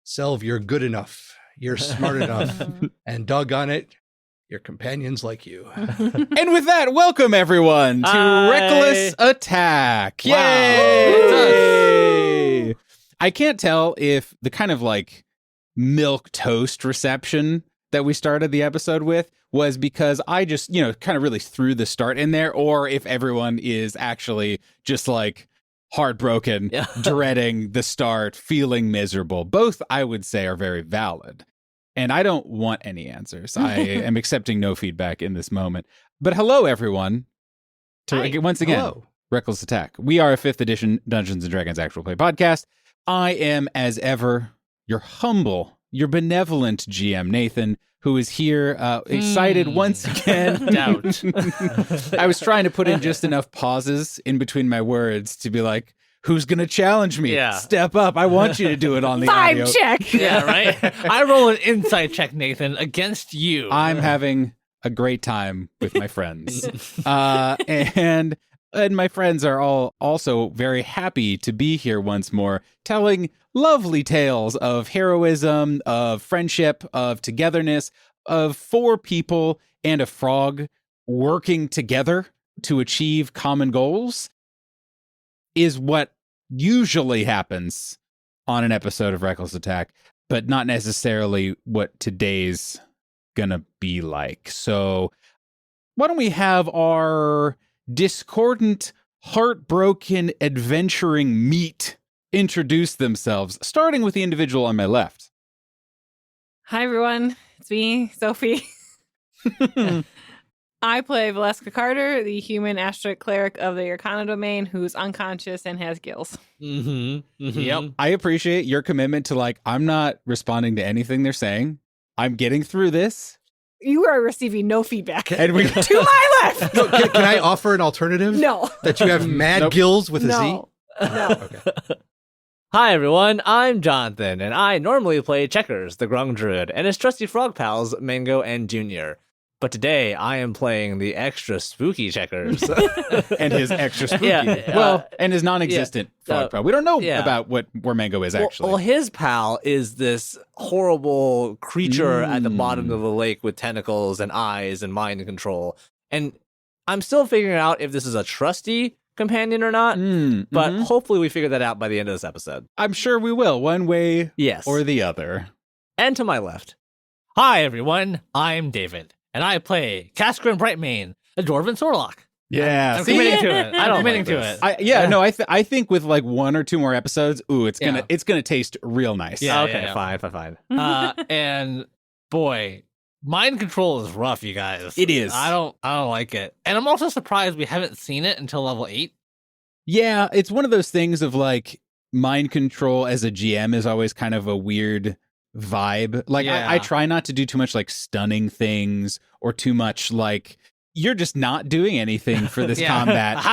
Selv, you're good enough. You're smart enough. And doggone it, your companions like you. And with that, welcome everyone to Reckless Attack. Wow. Yay! I can't tell if the kind of like milk toast reception that we started the episode with was because I just, kind of really threw the start in there, or if everyone is actually just like heartbroken, dreading the start, feeling miserable. Both, I would say, are very valid. And I don't want any answers. I am accepting no feedback in this moment. But hello, everyone. Once again, hello. Reckless Attack. We are a 5th edition Dungeons & Dragons actual play podcast. I am, as ever, your humble, your benevolent GM, Nathan, who is here excited once again. Doubt. I was trying to put in just enough pauses in between my words to be like, who's going to challenge me? Yeah. Step up. I want you to do it on the audio. Vibe check. Yeah, right? I roll an insight check, Nathan, against you. I'm having a great time with my friends. And my friends are all also very happy to be here once more, telling lovely tales of heroism, of friendship, of togetherness, of 4 people and a frog working together to achieve common goals is what usually happens on an episode of Reckless Attack, but not necessarily what today's gonna be like. So why don't we have our discordant, heartbroken, adventuring meat introduce themselves, starting with the individual on my left. Hi, everyone. It's me, Sophie. I play Valeska Carter, the human asteroid cleric of the Arcana domain who's unconscious and has gills. Yep. I appreciate your commitment to like, I'm not responding to anything they're saying. I'm getting through this. You are receiving no feedback. And we To my left! No, can I offer an alternative? No. That you have mad Nope. gills with a Z? No. Okay. Hi, everyone. I'm Jonathan, and I normally play Checkers, the Grung Druid, and his trusty frog pals, Mango and Junior. But today, I am playing the extra spooky Checkers. and his extra spooky. Yeah, and his non-existent frog pal. We don't know about where Mango is actually. Well, his pal is this horrible creature at the bottom of the lake with tentacles and eyes and mind control. And I'm still figuring out if this is a trusty companion or not, but hopefully we figure that out by the end of this episode. I'm sure we will, one way or the other. And to my left. Hi, everyone. I'm David, and I play Casker and Brightmane, a Dwarven Sorlock. Yeah, I'm committing to it. I'm committing to it. I think with like 1 or 2 more episodes, it's gonna taste real nice. Yeah, okay, fine. And boy, mind control is rough, you guys. It is. I don't like it. And I'm also surprised we haven't seen it until level 8. Yeah, it's one of those things of like mind control as a GM is always kind of a weird vibe. Like I try not to do too much like stunning things or too much like you're just not doing anything for this combat.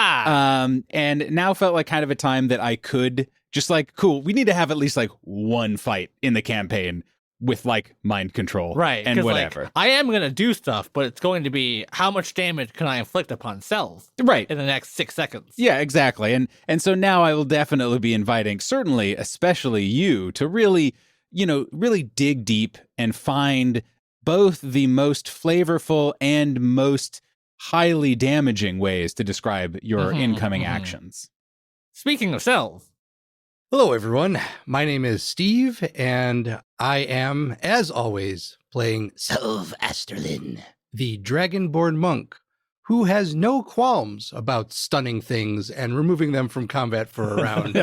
And now felt like kind of a time that I could just like, cool, we need to have at least like 1 fight in the campaign with like mind control, right? And whatever. Like, I am gonna do stuff, but it's going to be how much damage can I inflict upon cells, right, in the next 6 seconds. Yeah, exactly. And so now I will definitely be inviting, certainly, especially you, to really, really dig deep and find both the most flavorful and most highly damaging ways to describe your incoming actions. Speaking of cells. Hello, everyone. My name is Steve, and I am, as always, playing Selv Asterlin, the Dragonborn monk, who has no qualms about stunning things and removing them from combat for a round.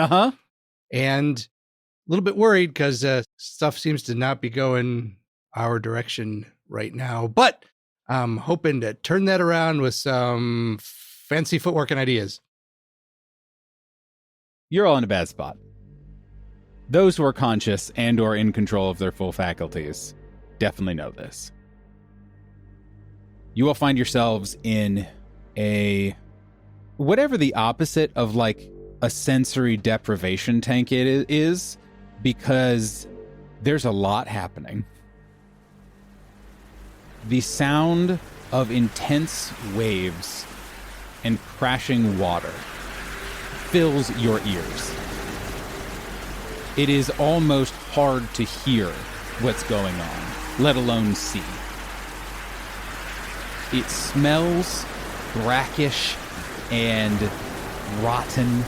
And a little bit worried because stuff seems to not be going our direction right now, but I'm hoping to turn that around with some fancy footwork and ideas. You're all in a bad spot. Those who are conscious and or in control of their full faculties definitely know this. you will find yourselves in a whatever the opposite of like a sensory deprivation tank it is, because there's a lot happening. The sound of intense waves and crashing water fills your ears. It is almost hard to hear what's going on, let alone see. It smells brackish and rotten.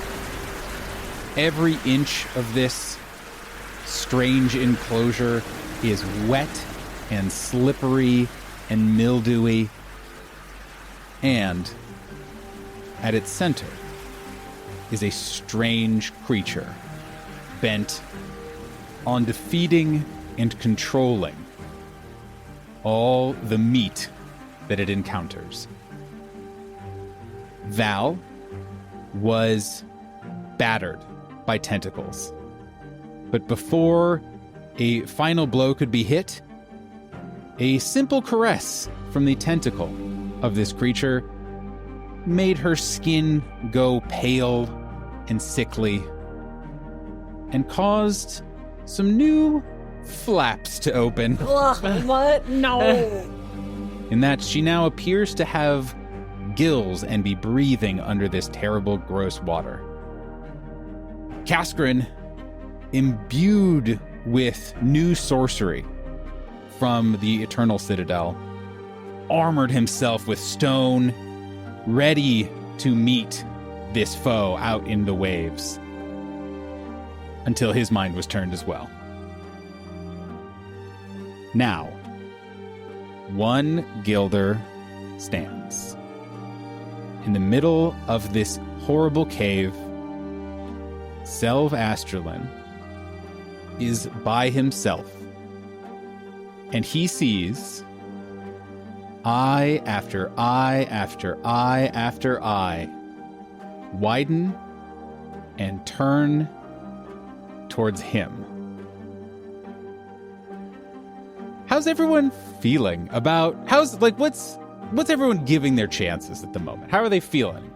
Every inch of this strange enclosure is wet and slippery and mildewy. And at its center is a strange creature bent on defeating and controlling all the meat that it encounters. Val was battered by tentacles. But before a final blow could be hit, a simple caress from the tentacle of this creature made her skin go pale and sickly and caused some new flaps to open. Ugh, what? No. In that she now appears to have gills and be breathing under this terrible, gross water. Kaskrin, imbued with new sorcery from the Eternal Citadel, armored himself with stone, ready to meet this foe out in the waves, until his mind was turned as well. Now, one Gilder stands in the middle of this horrible cave. Selv Asterlin is by himself, and he sees eye after eye after eye after eye widen and turn towards him. How's everyone feeling about what's everyone giving their chances at the moment? How are they feeling?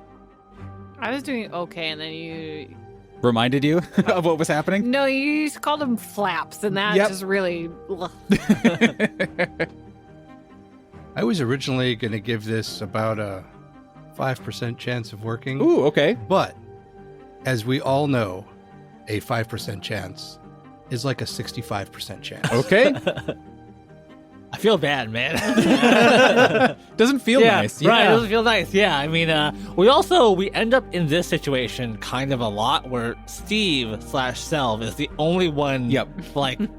I was doing okay, and then you... Reminded you of what was happening? No, you just called them flaps, and that Yep. just really... Ugh. I was originally going to give this about a 5% chance of working. Ooh, okay. But as we all know, a 5% chance is like a 65% chance. Okay. I feel bad, man. Doesn't feel nice. Right, it Yeah. doesn't feel nice. Yeah, I mean, we end up in this situation kind of a lot where Steve/Selv is the only one,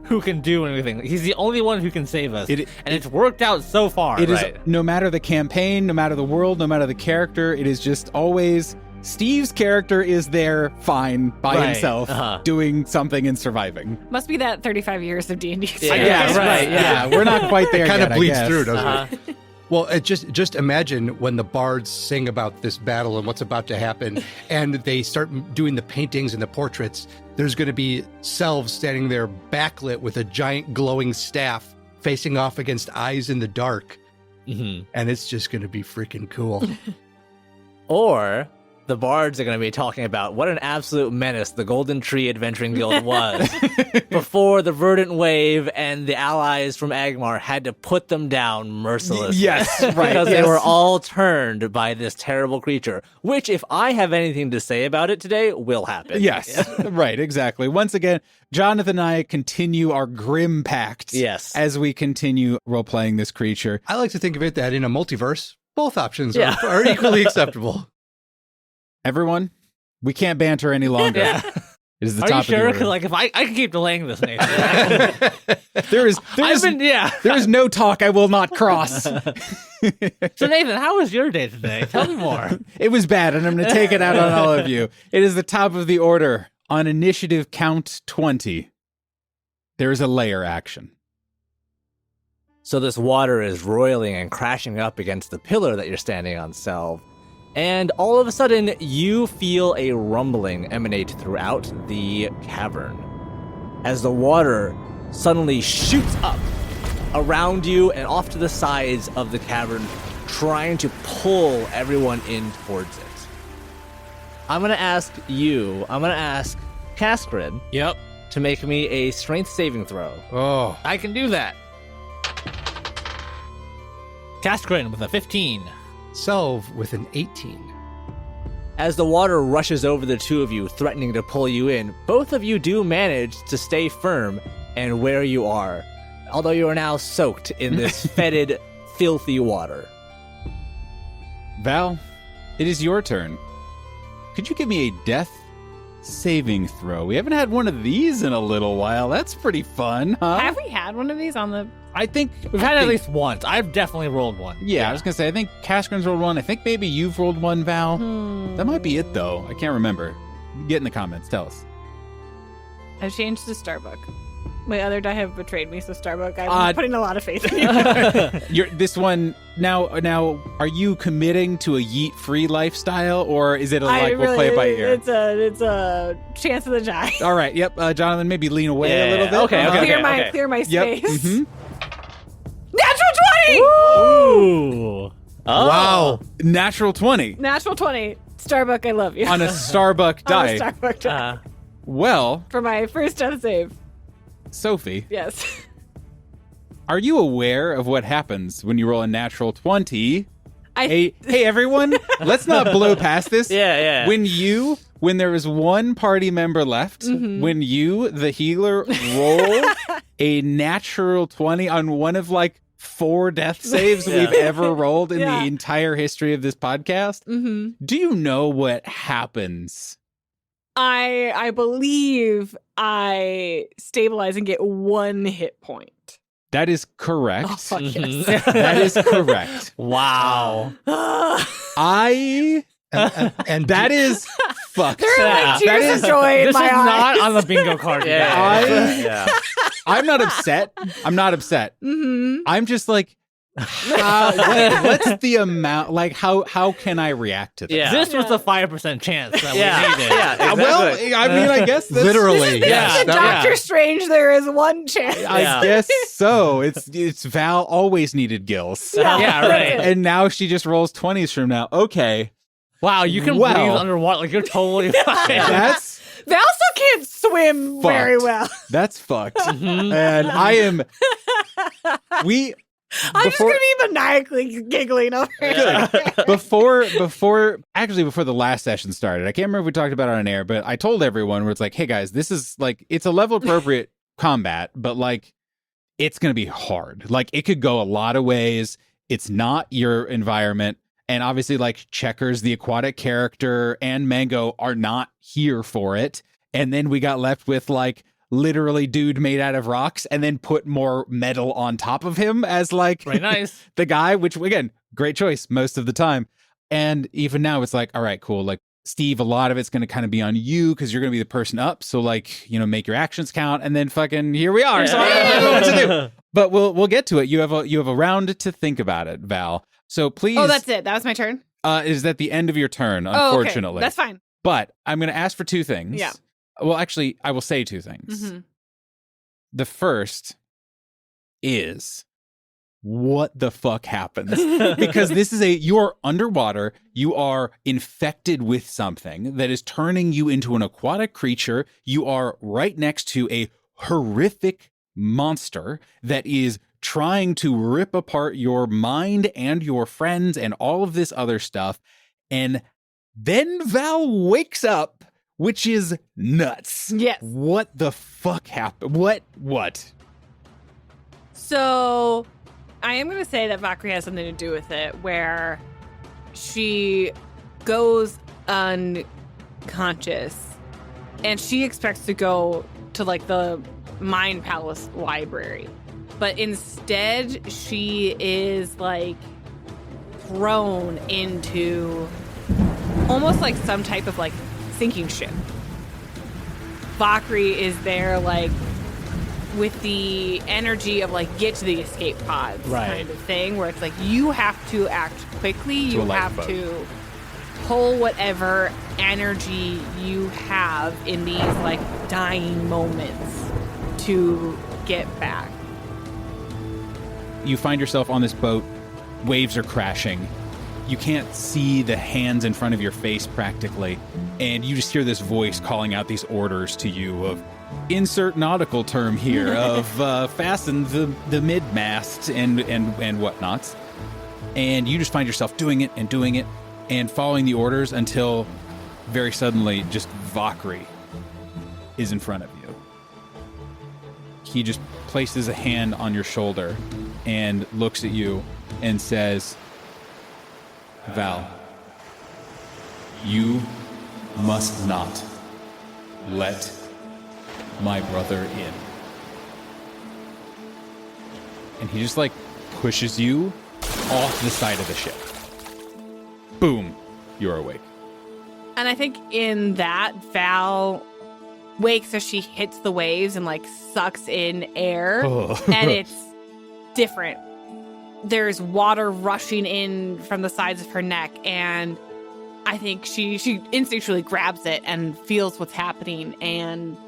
who can do anything. He's the only one who can save us. And it's worked out so far, It is, right? no matter the campaign, no matter the world, no matter the character, it is just always Steve's character is there fine by himself, doing something and surviving. Must be that 35 years of D&D Yeah, experience. right. Yeah, we're not quite there It kind yet, of bleeds I guess. through, doesn't it? Well, just imagine when the bards sing about this battle and what's about to happen, and they start doing the paintings and the portraits. There's going to be selves standing there backlit with a giant glowing staff facing off against eyes in the dark. Mm-hmm. And it's just going to be freaking cool. Or the bards are going to be talking about what an absolute menace the Golden Tree Adventuring Guild was before the Verdant Wave and the allies from Agmar had to put them down mercilessly. Yes, right. Because they yes. were all turned by this terrible creature, which, if I have anything to say about it today, will happen. Yes, right, exactly. Once again, Jonathan and I continue our grim pact as we continue role-playing this creature. I like to think of it that in a multiverse, both options are equally acceptable. Everyone, we can't banter any longer. Yeah. It is the Are top you sure? of the Because order. like, if I can keep delaying this, Nathan. There is there is no talk I will not cross. So Nathan, how was your day today? Tell me more. It was bad, and I'm going to take it out on all of you. It is the top of the order. On initiative count 20, there is a layer action. So this water is roiling and crashing up against the pillar that you're standing on, Selv. And all of a sudden, you feel a rumbling emanate throughout the cavern as the water suddenly shoots up around you and off to the sides of the cavern, trying to pull everyone in towards it. I'm going to ask Kaskrin Yep. to make me a strength saving throw. Oh, I can do that. Kaskrin with a 15. Selv with an 18. As the water rushes over the two of you, threatening to pull you in, both of you do manage to stay firm and where you are, although you are now soaked in this fetid, filthy water. Val, it is your turn. Could you give me a death saving throw? We haven't had one of these in a little while. That's pretty fun, huh? Have we had one of these on the? I think We've had it at least once. I've definitely rolled one. Yeah, I was gonna say. I think Kaskrin's rolled one. I think maybe you've rolled one, Val. That might be it, though. I can't remember. Get in the comments. Tell us. I've changed to Starbuck. My other die have betrayed me, so Starbuck. I'm putting a lot of faith in you. This one now. Are you committing to a yeet free lifestyle, or is it we'll play it by ear? It's a chance of the die. All right. Yep. Jonathan, maybe lean away a little bit. Okay. Clear my Yep. space. mhm. Natural 20. Ooh. Oh. Wow. Natural 20 Natural 20. Starbuck, I love you. on a Starbuck On die. a Starbuck die. Well, For my first death save. Sophie, Yes. are you aware of what happens when you roll a natural 20? I Hey, everyone, let's not blow past this. Yeah. When there is one party member left, when you, the healer, roll a natural 20 on one of like 4 death saves we've ever rolled in the entire history of this podcast, do you know what happens? I believe I stabilize and get 1 hit point. That is correct. Oh, fuck Mhm. yes. That is correct. Wow. And That is fucked. There are like Yeah. tears of joy in This my is eyes. not on the bingo card. Yeah. I'm not upset. I'm not upset. I'm just like, what's the amount? Like, how can I react to this? Yeah. This was the 5% chance that we Yeah. needed. Yeah. Exactly. Well, I mean, I guess that's literally. This Yeah. is the Doctor Strange. There is 1 chance. I Yeah. guess so. It's Val always needed gills, Yeah, right. and now she just rolls 20s from now. Okay, Wow, you can Wow. breathe underwater. Like, you're totally fine. that's Val still can't swim very Fucked. well. that's fucked. And I am. I'm just gonna be maniacally giggling over it. before the last session started, I can't remember if we talked about it on air, but I told everyone where it's like, hey guys, this is like, it's a level appropriate combat, but like, it's gonna be hard. Like, it could go a lot of ways. It's not your environment. And obviously, like, Checkers, the aquatic character, and Mango are not here for it. And then we got left with, like, literally dude made out of rocks and then put more metal on top of him as, like, Very nice. the guy, which, again, great choice most of the time. And even now, it's like, all right, cool. Like, Steve, a lot of it's going to kind of be on you because you're going to be the person up. So, like, you know, make your actions count. And then fucking here we are. So I don't know what to do. But we'll get to it. You have a round to think about it, Val. So please. Oh, that's it. That was my turn. Is that the end of your turn, Oh, okay. unfortunately. That's fine. But I'm going to ask for 2 things. Yeah. Well, actually, I will say 2 things. The first is, what the fuck happens? Because you are underwater, you are infected with something that is turning you into an aquatic creature. You are right next to a horrific monster that is trying to rip apart your mind and your friends and all of this other stuff. And then Val wakes up, which is nuts. Yes. What the fuck happened? What? So I am going to say that Valkyrie has something to do with it, where she goes unconscious and she expects to go to like the Mind Palace library. But instead, she is like thrown into almost like some type of like sinking ship. Valkyrie is there like with the energy of like get to the escape pods kind of thing, where it's like you have to act quickly, you have to pull whatever energy you have in these like dying moments to get back. You find yourself on this boat waves are crashing. You can't see the hands in front of your face practically, and you just hear this voice calling out these orders to you of insert nautical term here of fasten the mid-mast and whatnots. And you just find yourself doing it and following the orders until very suddenly just Valkyrie is in front of you. He just places a hand on your shoulder and looks at you and says, Val, you must not let my brother in. And he just like pushes you off the side of the ship. Boom, you're awake. And I think in that, Val wakes as she hits the waves and like sucks in air. And it's different. There's water rushing in from the sides of her neck, and I think she instinctually grabs it and feels what's happening, and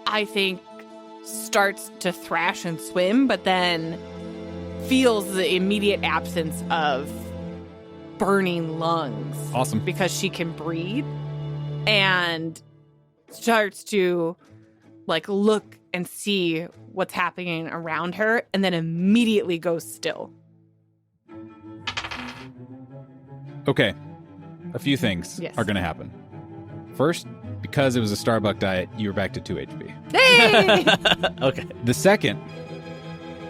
I think starts to thrash and swim, but then feels the immediate absence of burning lungs. Awesome. Because she can breathe, and starts to like look and see what's happening around her, and then immediately goes still. Okay, a few things are going to happen. First, because it was a Starbuck diet, you were back to 2 HP. Hey! Okay. The second,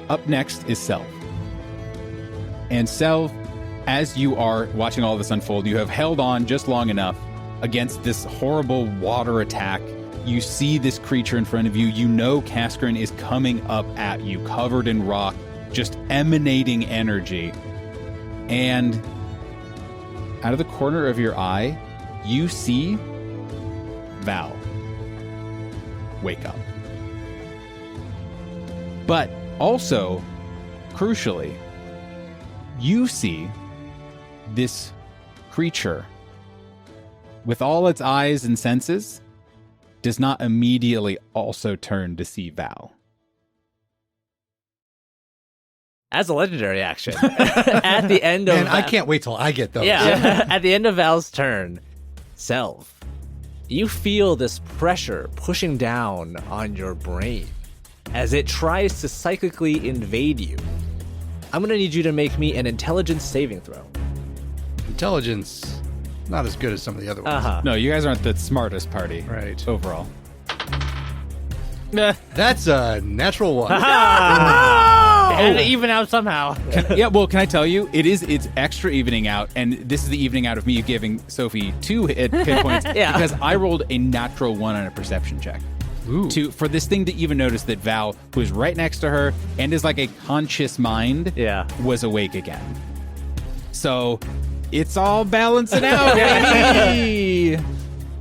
up next is Selv. And Selv, as you are watching all this unfold, you have held on just long enough against this horrible water attack. You see this creature in front of you. You know Kaskrin is coming up at you, covered in rock, just emanating energy. And out of the corner of your eye, you see Val wake up. But also, crucially, you see this creature with all its eyes and senses does not immediately also turn to see Val. As a legendary action, at the end of... And I can't wait till I get those. Yeah, at the end of Val's turn, Selv, you feel this pressure pushing down on your brain as it tries to psychically invade you. I'm going to need you to make me an intelligence saving throw. Intelligence, not as good as some of the other ones. No, you guys aren't the smartest party. Right. Overall. That's a natural one. It had to even out somehow. Can I tell you, it's extra evening out, and this is the evening out of me giving Sophie 2 hit points because I rolled a natural 1 on a perception check. Ooh. For this thing to even notice that Val, who is right next to her and is like a conscious mind, was awake again. So it's all balancing out, baby.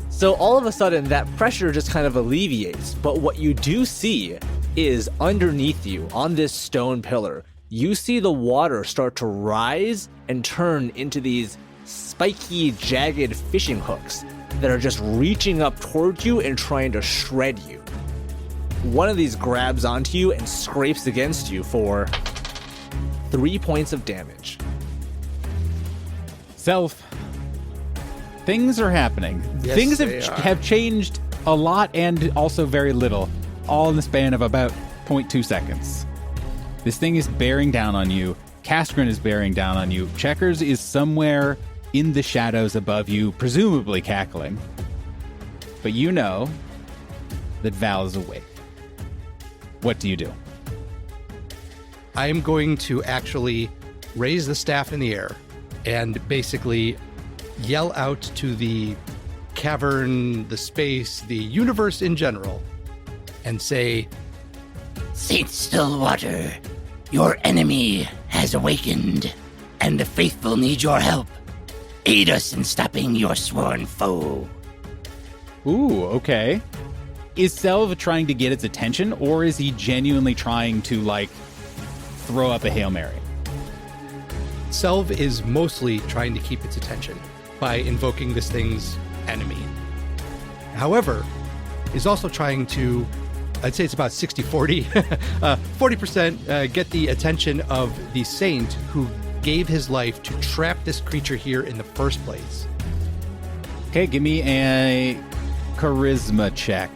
So all of a sudden, that pressure just kind of alleviates, but what you do see is underneath you on this stone pillar, you see the water start to rise and turn into these spiky, jagged fishing hooks that are just reaching up towards you and trying to shred you. One of these grabs onto you and scrapes against you for 3 points of damage. Self, things are happening. Yes, Things they have changed a lot and also very little, all in the span of about 0.2 seconds. This thing is bearing down on you. Kaskrin is bearing down on you. Checkers is somewhere in the shadows above you, presumably cackling. But you know that Val is awake. What do you do? I am going to actually raise the staff in the air and basically yell out to the cavern, the space, the universe in general, and say, Saint Stillwater, your enemy has awakened, and the faithful need your help. Aid us in stopping your sworn foe. Ooh, okay. Is Selv trying to get its attention, or is he genuinely trying to, throw up a Hail Mary? Selv is mostly trying to keep its attention by invoking this thing's enemy. However, is also trying to, I'd say it's about 60-40, 40% get the attention of the saint who gave his life to trap this creature here in the first place. Okay, give me a charisma check.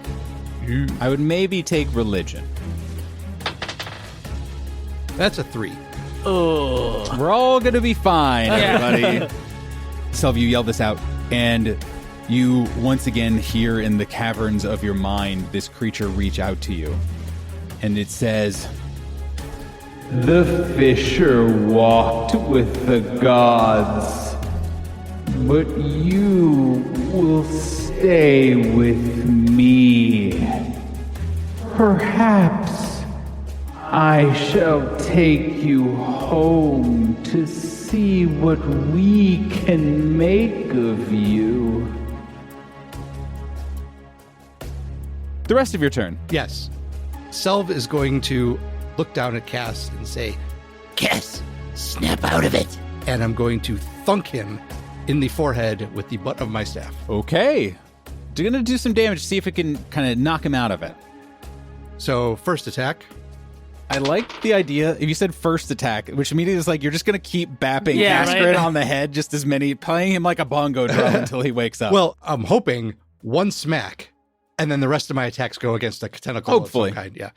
I would maybe take religion. That's a 3. Oh. We're all gonna be fine, everybody. Selv, you yell this out, and you once again hear in the caverns of your mind this creature reach out to you. And it says, "The fisher walked with the gods, but you will stay with me. Perhaps I shall take you home to see what we can make of you." The rest of your turn. Yes. Selv is going to look down at Cass and say, Cass, snap out of it. and I'm going to thunk him in the forehead with the butt of my staff. Okay. You're going to do some damage, see if it can kind of knock him out of it. So, first attack. I like the idea, if you said first attack, which immediately is like you're just going to keep bapping Yeah, Astrid right. on the head, just as many, playing him like a bongo drum until he wakes up. Well, I'm hoping one smack, and then the rest of my attacks go against a tentacle Hopefully. of some kind. Yeah.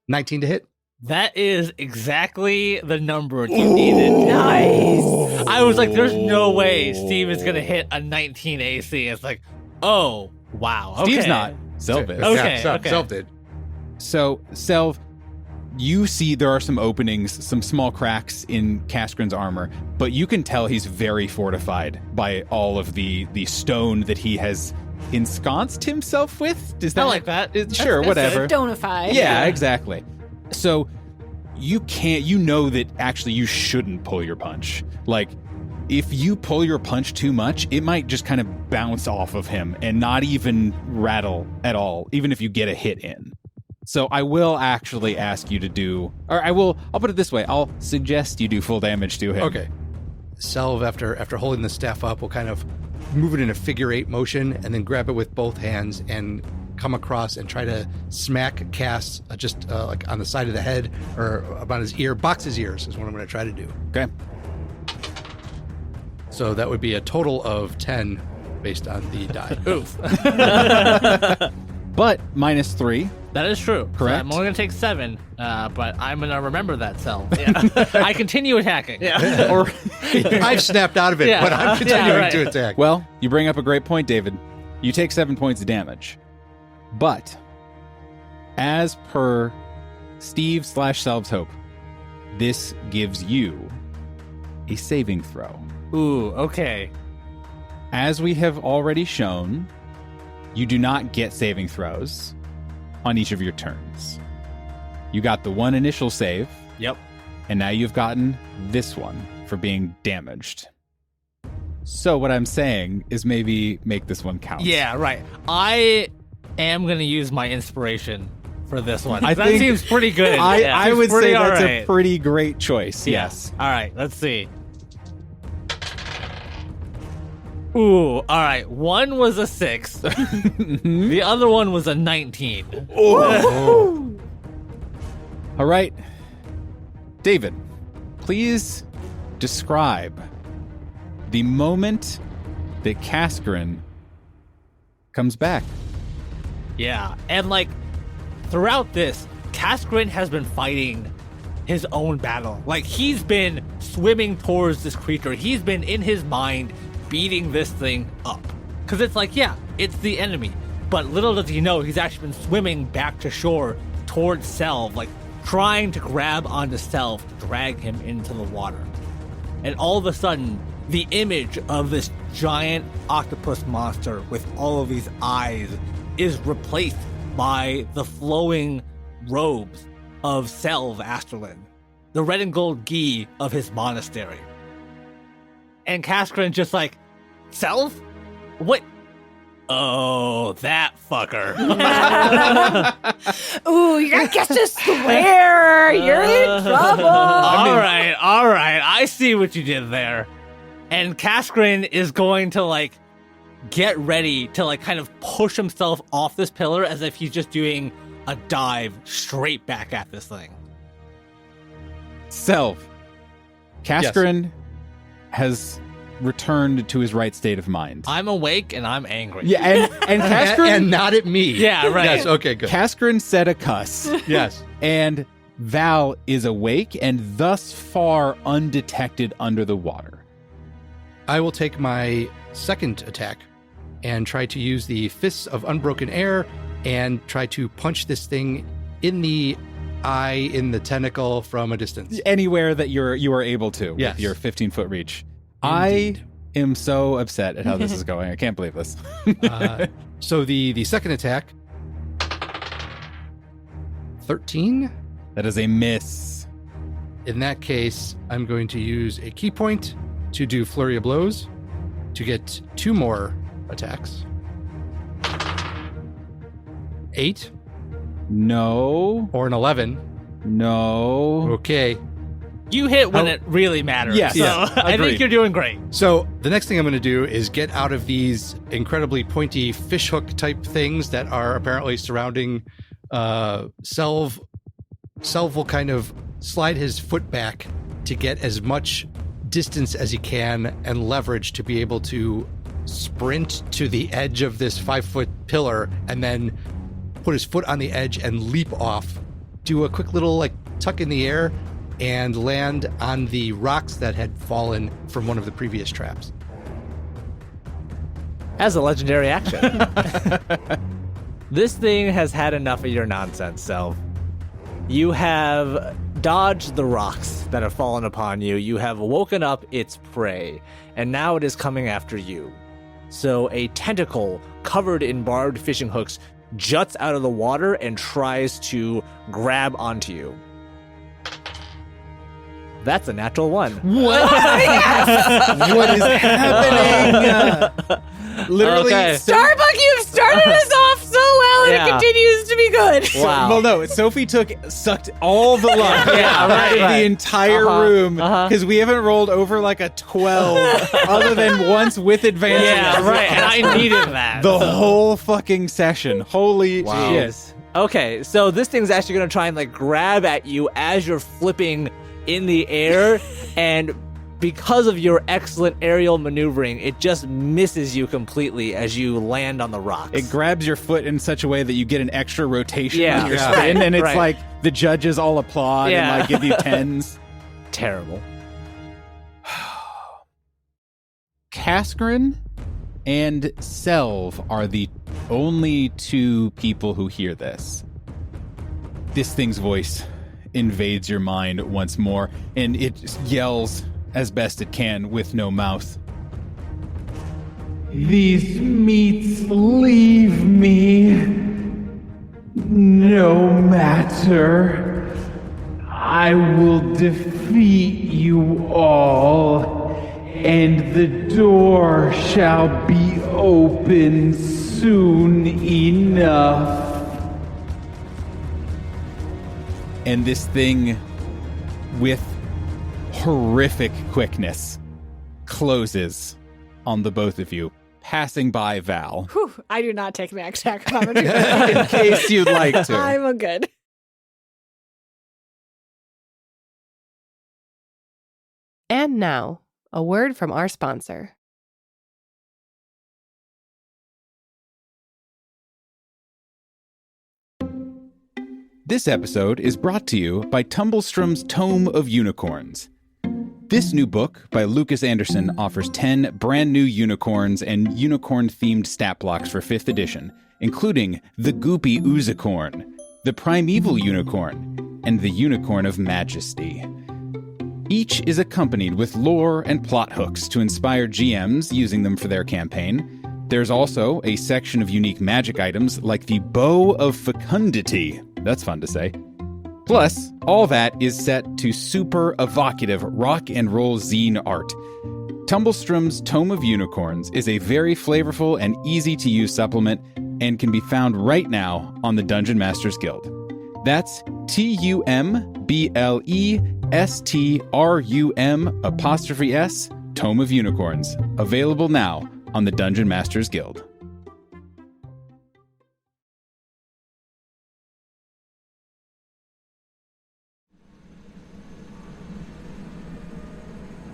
19 to hit. That is exactly the number you needed. Nice. I was like, there's no way Steve is going to hit a 19 AC. It's like, oh, wow. Okay. Steve's not. Selv is. Okay, Yeah, okay. Selv did. So, Selv, you see there are some openings, some small cracks in Kaskrin's armor, but you can tell he's very fortified by all of the stone that he has ensconced himself with. Is that I like that. Sure, That's whatever. Stonify. Yeah, exactly. So you know that actually you shouldn't pull your punch. Like, if you pull your punch too much, it might just kind of bounce off of him and not even rattle at all, even if you get a hit in. So I will actually ask you to do, or I'll put it this way, I'll suggest you do full damage to him. Okay. Selv, after holding the staff up, will kind of move it in a figure 8 motion and then grab it with both hands and come across and try to smack Cass just like on the side of the head or about his ear. Box his ears is what I'm going to try to do. Okay. So that would be a total of 10 based on the die. Oof. But -3. That is true. So Correct. I'm only going to take 7, but I'm going to remember that cell. Yeah. I continue attacking. Yeah. Or I've snapped out of it, Yeah. but I'm continuing right. to attack. Well, you bring up a great point, David. You take 7 points of damage. But, as per Steve/Selv's hope, this gives you a saving throw. Ooh, okay. As we have already shown, you do not get saving throws on each of your turns. You got the one initial save, Yep. and now you've gotten this one for being damaged. So what I'm saying is maybe make this one count. Yeah, right. I am going to use my inspiration for this one. I That think- seems pretty good. I Seems would say pretty that's alright. a pretty great choice. Yeah. Yes. All right, let's see. Ooh, all right. One was a 6. The other one was a 19. All right. David, please describe the moment that Kaskrin comes back. Yeah, and like throughout this, Kaskrin has been fighting his own battle. Like he's been swimming towards this creature. He's been in his mind beating this thing up. Because it's like, yeah, it's the enemy. But little does he know, he's actually been swimming back to shore towards Selv, like trying to grab onto Selv, drag him into the water. And all of a sudden, the image of this giant octopus monster with all of these eyes is replaced by the flowing robes of Selv Asterlin, the red and gold gi of his monastery. And Kaskrin just like, Selv? What? Oh, that fucker. Ooh, you're gonna get to swear. You're in trouble. All right. I see what you did there. And Kaskrin is going to like get ready to like kind of push himself off this pillar as if he's just doing a dive straight back at this thing. Selv, Cascarin has returned to his right state of mind. I'm awake and I'm angry. Yeah, and Cascarin... and not at me. Yeah, right. Yes, okay, good. Cascarin said a cuss. Yes. And Val is awake and thus far undetected under the water. I will take my second attack and try to use the Fists of Unbroken Air and try to punch this thing in the eye, in the tentacle from a distance. Anywhere that you are able to Yes. with your 15-foot reach. Indeed. I am so upset at how this is going. I can't believe this. So the second attack, 13. That is a miss. In that case, I'm going to use a key point to do Flurry of Blows to get 2 more attacks. 8 No. or an 11. No. Okay. You hit when it really matters. Yes. So Yeah, I agreed. think you're doing great. So the next thing I'm going to do is get out of these incredibly pointy fishhook type things that are apparently surrounding Selv. Selv will kind of slide his foot back to get as much distance as he can and leverage to be able to sprint to the edge of this 5-foot pillar and then put his foot on the edge and leap off, do a quick little like tuck in the air, and land on the rocks that had fallen from one of the previous traps. As a legendary action. This thing has had enough of your nonsense, Selv. You have dodged the rocks that have fallen upon you. You have woken up its prey, and now it is coming after you. So a tentacle covered in barbed fishing hooks juts out of the water and tries to grab onto you. That's a natural 1. What? What is happening? Literally. Okay. Starbuck, you've started us off so well, and Yeah. it continues to be good. Wow. Well, no, Sophie sucked all the luck Yeah, out of right. the entire room because we haven't rolled over like a 12 other than once with advantage. Yeah, right. And I needed that. The whole fucking session. Holy Wow. shit. Okay, so this thing's actually going to try and like grab at you as you're flipping in the air, and because of your excellent aerial maneuvering, it just misses you completely as you land on the rocks. It grabs your foot in such a way that you get an extra rotation Yeah, on your yeah. spin, and it's Right. like the judges all applaud Yeah. and like give you 10s. Terrible. Cascarin and Selv are the only 2 people who hear this. This thing's voice invades your mind once more, and it just yells as best it can with no mouth. These meats leave me. No matter. I will defeat you all, and the door shall be open soon enough. And this thing, with horrific quickness, closes on the both of you, passing by Val. Whew, I do not take an attack if I'm a good. In case you'd like to. I'm a good. And now, a word from our sponsor. This episode is brought to you by Tumblstrum's Tome of Unicorns. This new book by Lucas Anderson offers 10 brand new unicorns and unicorn-themed stat blocks for 5th edition, including the Goopy Oozicorn, the Primeval Unicorn, and the Unicorn of Majesty. Each is accompanied with lore and plot hooks to inspire GMs using them for their campaign. There's also a section of unique magic items like the Bow of Fecundity. That's fun to say. Plus, all that is set to super evocative rock and roll zine art. Tumblstrum's Tome of Unicorns is a very flavorful and easy-to-use supplement and can be found right now on the Dungeon Masters Guild. That's TUMBLESTRUM''S, Tome of Unicorns, available now on the Dungeon Masters Guild.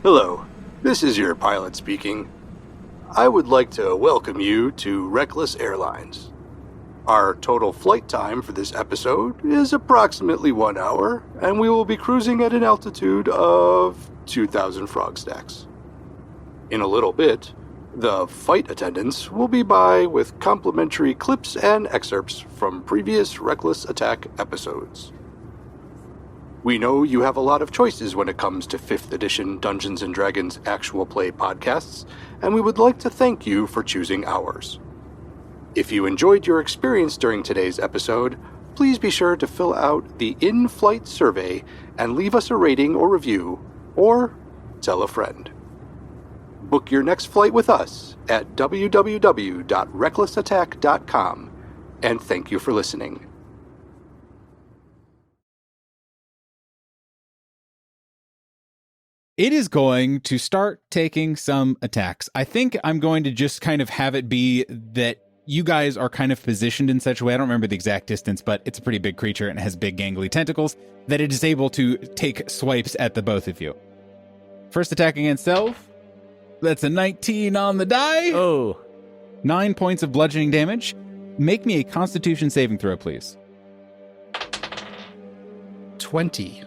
Hello, this is your pilot speaking. I would like to welcome you to Reckless Airlines. Our total flight time for this episode is approximately 1 hour, and we will be cruising at an altitude of 2,000 frog stacks. In a little bit, the flight attendants will be by with complimentary clips and excerpts from previous Reckless Attack episodes. We know you have a lot of choices when it comes to 5th edition Dungeons & Dragons actual play podcasts, and we would like to thank you for choosing ours. If you enjoyed your experience during today's episode, please be sure to fill out the in-flight survey and leave us a rating or review, or tell a friend. Book your next flight with us at www.recklessattack.com, and thank you for listening. It is going to start taking some attacks. I think I'm going to just kind of have it be that you guys are kind of positioned in such a way, I don't remember the exact distance, but it's a pretty big creature and it has big gangly tentacles, that it is able to take swipes at the both of you. First attack against Self. That's a 19 on the die. Oh. 9 points of bludgeoning damage. Make me a Constitution saving throw, please. 20.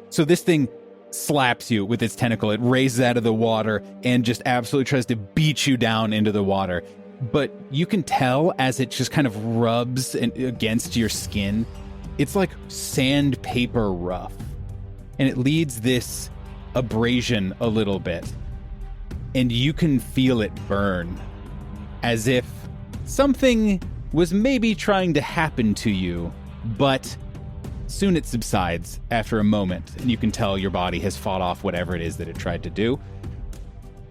So this thing slaps you with its tentacle. It raises out of the water and just absolutely tries to beat you down into the water. But you can tell as it just kind of rubs against your skin, it's like sandpaper rough. And it leads this abrasion a little bit. And you can feel it burn, as if something was maybe trying to happen to you, but soon it subsides after a moment, and you can tell your body has fought off whatever it is that it tried to do.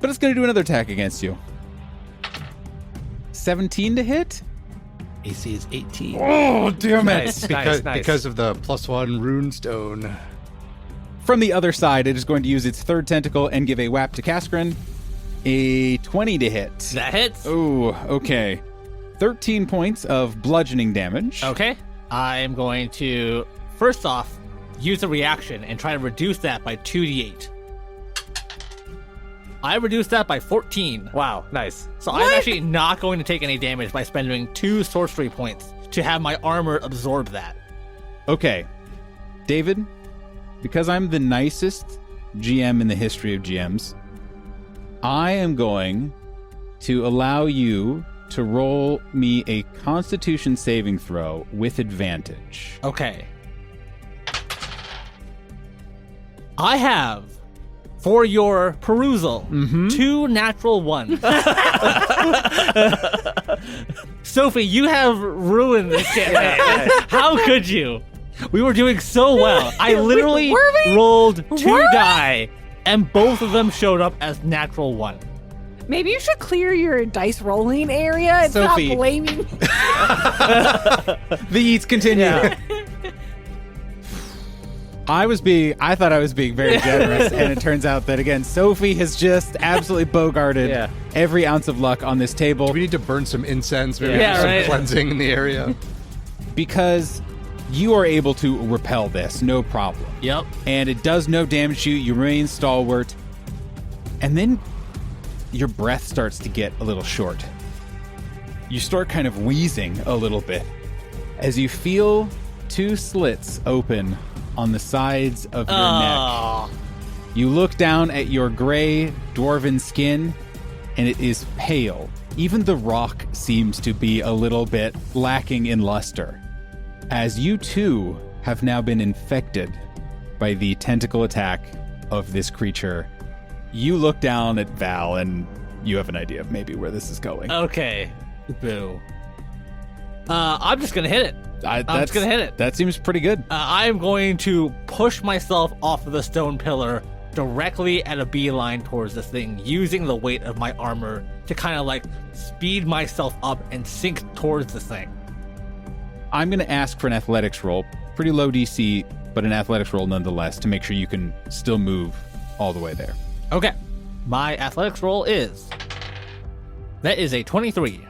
But it's going to do another attack against you. 17 to hit? AC is 18. Oh, damn it. Nice, because, nice. because of the +1 rune stone. From the other side, it is going to use its third tentacle and give a whap to Kaskrin. A 20 to hit. That hits. Oh, okay. 13 points of bludgeoning damage. Okay. I'm going to, first off, use a reaction and try to reduce that by 2d8. I reduced that by 14. Wow, nice. So I'm actually not going to take any damage by spending 2 sorcery points to have my armor absorb that. Okay. David, because I'm the nicest GM in the history of GMs, I am going to allow you to roll me a Constitution saving throw with advantage. Okay. I have, for your perusal, 2 natural ones. Sophie, you have ruined this campaign. How could you? We were doing so well. I literally rolled 2 die, and both of them showed up as natural 1. Maybe you should clear your dice rolling area and Sophie. stop blaming. The eats continue. Yeah. I thought I was being very generous, and it turns out that, again, Sophie has just absolutely bogarted every ounce of luck on this table. Do we need to burn some incense, maybe Yeah, do some right. cleansing in the area? Because you are able to repel this, no problem. Yep. And it does no damage to you. You remain stalwart. And then your breath starts to get a little short. You start kind of wheezing a little bit as you feel 2 slits open on the sides of your neck. You look down at your gray dwarven skin, and it is pale. Even the rock seems to be a little bit lacking in luster, as you too have now been infected by the tentacle attack of this creature. You look down at Val, and you have an idea of maybe where this is going. Okay. Boo. I'm just going to hit it. I'm just going to hit it. That seems pretty good. I'm going to push myself off of the stone pillar directly at a beeline towards this thing, using the weight of my armor to kind of like speed myself up and sink towards this thing. I'm going to ask for an athletics roll. Pretty low DC, but an athletics roll nonetheless to make sure you can still move all the way there. Okay. My athletics roll is... That is a 23.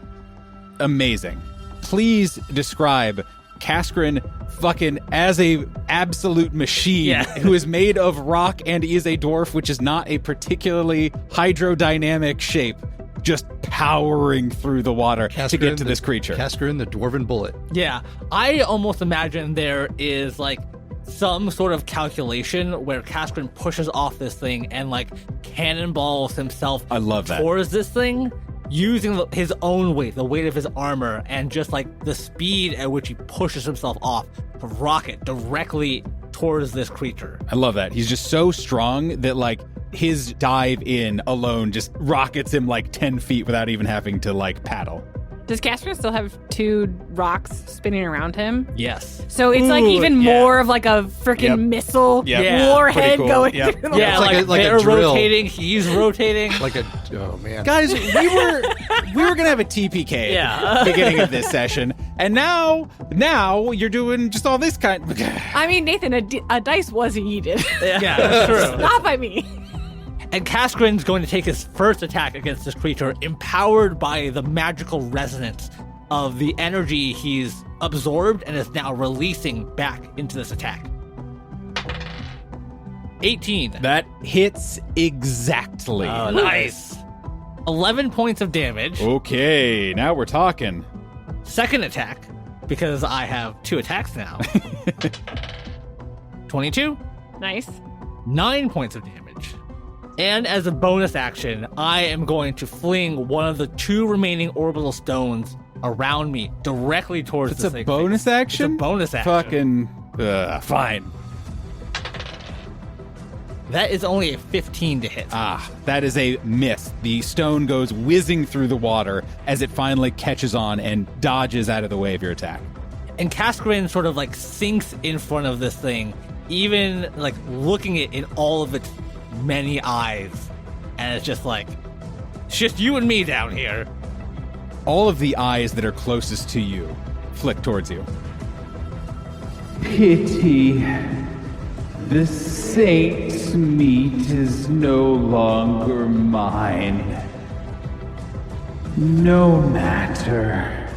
Amazing. Please describe Kaskrin fucking as a absolute machine who is made of rock and is a dwarf, which is not a particularly hydrodynamic shape, just powering through the water to get to this creature. Kaskrin, the dwarven bullet. Yeah, I almost imagine there is like some sort of calculation where Kaskrin pushes off this thing and like cannonballs himself I love that. towards this thing using his own weight, the weight of his armor, and just like the speed at which he pushes himself off to rocket directly towards this creature. I love that. He's just so strong that like his dive in alone just rockets him like 10 feet without even having to like paddle. Does Casper still have 2 rocks spinning around him? Yes. So it's like even more of like a freaking missile warhead cool. going. Yep. through the Yeah, It's like a they're drill. rotating, he's rotating. Like a, oh man. Guys, we were gonna have a TPK at the beginning of this session, and now you're doing just all this kind. I mean, Nathan, a dice was yeeted. Yeah, that's true. Not by me. And Kaskrin's going to take his first attack against this creature, empowered by the magical resonance of the energy he's absorbed and is now releasing back into this attack. 18. That hits exactly. Oh, nice. 11 points of damage. Okay, now we're talking. Second attack, because I have 2 attacks now. 22. Nice. 9 points of damage. And as a bonus action, I am going to fling one of the 2 remaining orbital stones around me directly towards It's this a thing. bonus action? It's a bonus action. Fucking, fine. That is only a 15 to hit. That is a miss. The stone goes whizzing through the water as it finally catches on and dodges out of the way of your attack. And Kaskrin sort of like sinks in front of this thing, even like looking it in all of its many eyes. And it's just like, it's just you and me down here. All of the eyes that are closest to you flick towards you. Pity. The saint's meat is no longer mine. No matter.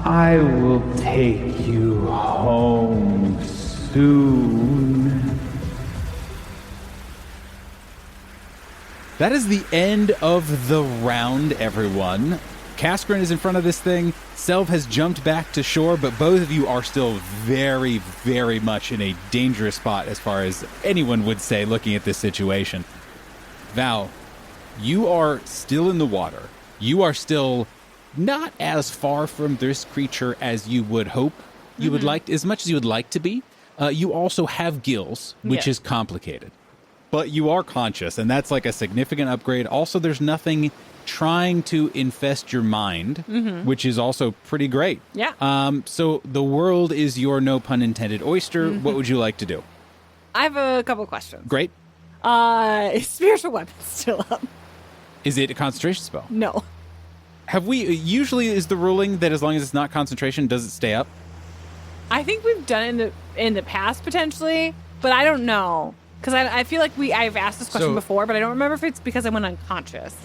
I will take you home soon. That is the end of the round, everyone. Kaskrin is in front of this thing. Selv has jumped back to shore, but both of you are still very, very much in a dangerous spot as far as anyone would say looking at this situation. Val, you are still in the water. You are still not as far from this creature as you would hope you would like, as much as you would like to be. You also have gills, which is complicated. But you are conscious, and that's like a significant upgrade. Also, there's nothing trying to infest your mind, which is also pretty great. Yeah. So the world is your, no pun intended, oyster. What would you like to do? I have a couple questions. Great. Is spiritual weapon still up? Is it a concentration spell? No. Have we, usually is the ruling that as long as it's not concentration, does it stay up? I think we've done it in the past potentially, but I don't know. Because I feel like I've asked this question before, but I don't remember if it's because I went unconscious.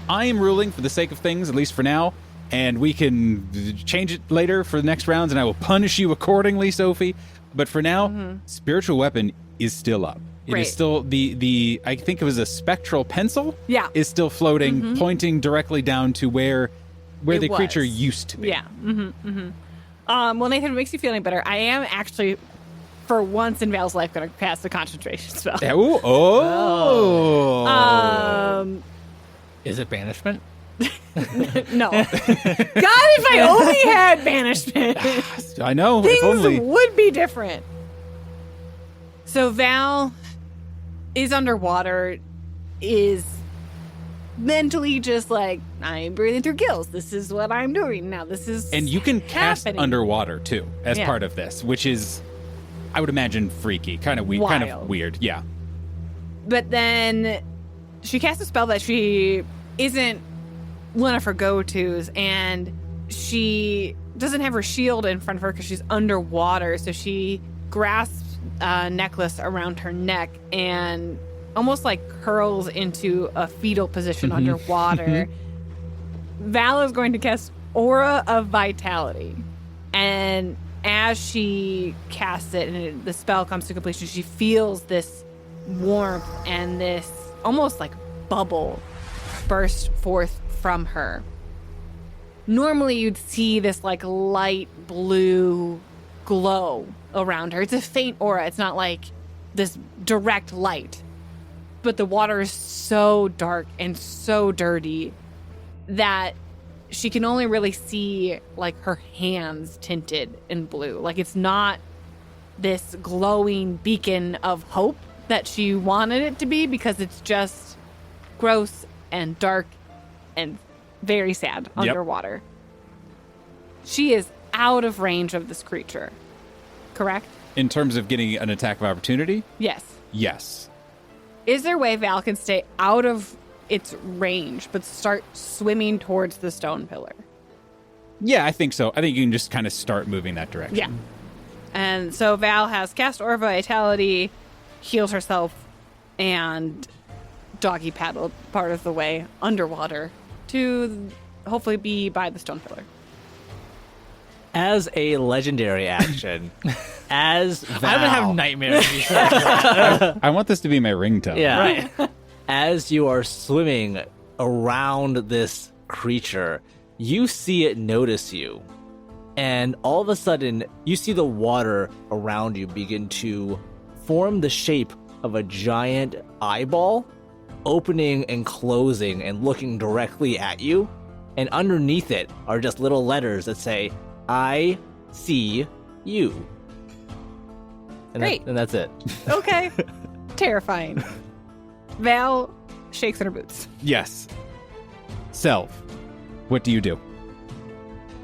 I am ruling for the sake of things, at least for now, and we can change it later for the next rounds, and I will punish you accordingly, Sophie. But for now, spiritual weapon is still up. It Great. is still the I think it was a spectral pencil. Yeah. Is still floating, pointing directly down to where the creature used to be. Yeah. Well, Nathan, if it makes you feel any better, I am actually, for once in Val's life, going to cast a concentration spell. Is it banishment? No. God, if I only had banishment. I know. Things If only. would be different. So Val is underwater, is mentally just like, I'm breathing through gills. This is what I'm doing now. This is And you can cast happening. underwater too as Yeah. part of this, which is, I would imagine, freaky, kind of Wild. weird. Yeah. But then she casts a spell that she isn't one of her go-tos, and she doesn't have her shield in front of her because she's underwater. So she grasps a necklace around her neck and almost like curls into a fetal position underwater. Val is going to cast Aura of Vitality. And as she casts it and the spell comes to completion, she feels this warmth and this almost like bubble burst forth from her. Normally you'd see this like light blue glow around her. It's a faint aura. It's not like this direct light. But the water is so dark and so dirty that she can only really see like her hands tinted in blue. Like it's not this glowing beacon of hope that she wanted it to be, because it's just gross and dark and very sad underwater. She is out of range of this creature, correct? In terms of getting an attack of opportunity? Yes. Yes. Is there a way Val can stay out of its range but start swimming towards the stone pillar? Yeah, I think so. I think you can just kind of start moving that direction. Yeah. And so Val has cast Aura Vitality, heals herself, and doggy paddled part of the way underwater to hopefully be by the stone pillar. As a legendary action, as Val, I'm gonna have nightmares. I want this to be my ringtone. Yeah. Right. As you are swimming around this creature, you see it notice you. And all of a sudden, you see the water around you begin to form the shape of a giant eyeball, opening and closing and looking directly at you. And underneath it are just little letters that say, I see you. And Great. And that's it. Okay. Terrifying. Val shakes in her boots. Yes. Self, what do you do?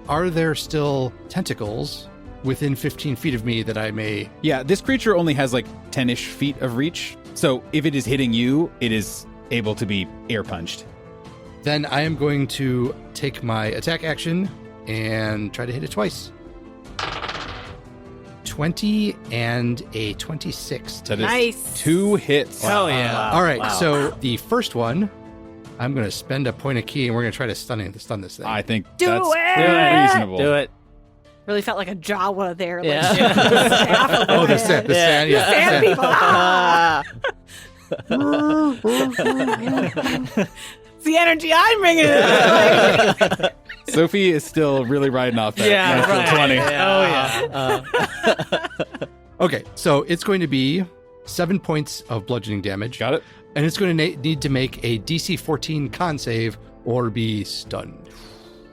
Are there still tentacles within 15 feet of me that I may... Yeah, this creature only has like 10-ish feet of reach. So if it is hitting you, it is able to be air punched. Then I am going to take my attack action and try to hit it twice. 20 and a 26. That is Nice. 2 hits. Hell yeah. All right, so the first one, I'm going to spend a point of key, and we're going to try to stun this thing. I think Do that's it! reasonable. Do it. Really felt like a Jawa there. Like, Yeah. Oh, the sand, yeah. Sand people. Ah! It's the energy I'm bringing in. Sophie is still really riding off that natural 20. Oh, yeah. Okay, so it's going to be 7 points of bludgeoning damage. Got it? And it's going to need to make a DC 14 con save or be stunned.